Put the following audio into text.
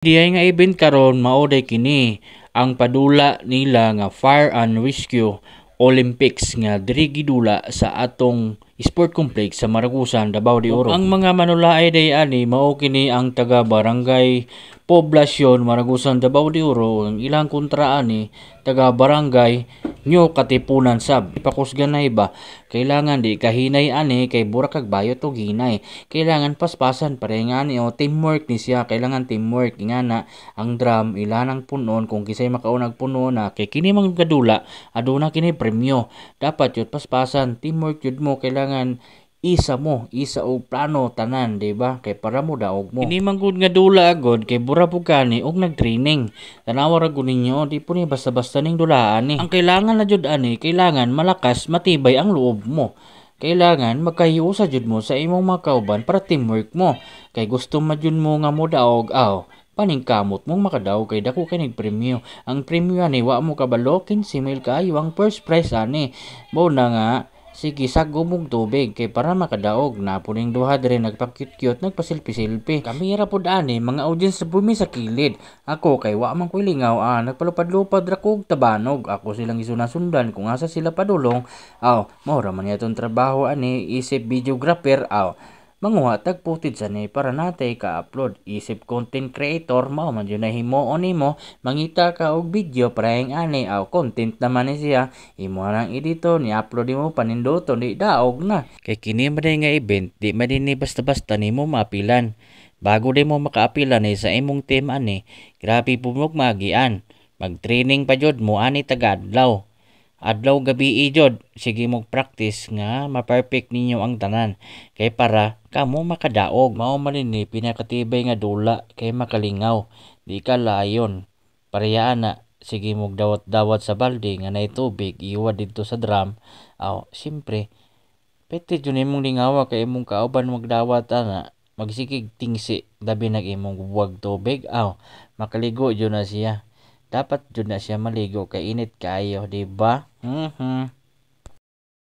Diay nga event karon mao day kini ang padula nila nga Fire and Rescue Olympics nga diri gidula sa atong sport complex sa Maragusan, Davao de Oro. Ang mga manulaay day ani mao kini ang taga barangay Poblasyon Maragusan, Davao de Oro. Ang ilang kontra ani taga barangay New Katipunan sab. Ipakusgan na iba, kailangan di kahinay ani kay burak kag bayot og hinay. Kailangan paspasan pare nga ni teamwork ni siya, kailangan teamwork ingana ang drum ilanang punon kung kisay makaunag puno na kay kini mang gadula aduna kini premyo. Dapat yun paspasan, teamwork yun mo, kailangan isa og plano tanan, di ba? Kay para mo daog mo. Ini man gud nga dula agod kay bura pug kani og nagtraining. Tanawa ra gud ninyo, di po ni basta-basta ning dulaan ni. Ang kailangan na jud ani, kailangan malakas, matibay ang loob mo. Kailangan magkahiusa jud mo sa imong mga kauban para teamwork mo. Kay gusto ma jud mo nga mo daog, paningkamot mong makadaog kay dako kay nagpremyo. Ang premyo ani wa mo kabalo 15,000 kayo ang first prize ani. Mao na nga sige sagom og tubig kay para makadaog na puning duha dire nagpakyut-kyut nagpasilpi-silpi. Kami ra pud ani mga audience sa bumi sa kilid. Ako kay wa man ko lingaw nagpalupad-lupad ra kog tabanog. Ako silang isuna-sundan kung asa sila padulong. Mao ra man yaton trabaho ani isip videographer manguha tag footage ani para natay ka-upload. Isip content creator mao man yun na himuon nimo mangita ka og video para ang ani content naman ni siya imo nang editor ni upload nimo paninduton di daog na. Kay kini man nga event di man ni basta-basta nimo maapilan. Bago di mo makaapilan sa imong team ani grabe pumog magian. Mag-training pa jud mo ani taga-adlaw. Adlaw gabi jud sige mo practice nga ma-perfect ninyo ang tanan kay para kamo makadaog. Mao man ni pinakatibay nga dula kay makalingaw di ka layon parehaan na sige mo dawat-dawat sa balde nga nay tubig iwa didto sa drum. Siyempre pwede jud nimong lingawa kay imong kauban magdawat ana magsikig tingsi labi nag imong buwag tubig makaligo jud na siya. Dapat jud na siya maligo kay init kaayo, di ba?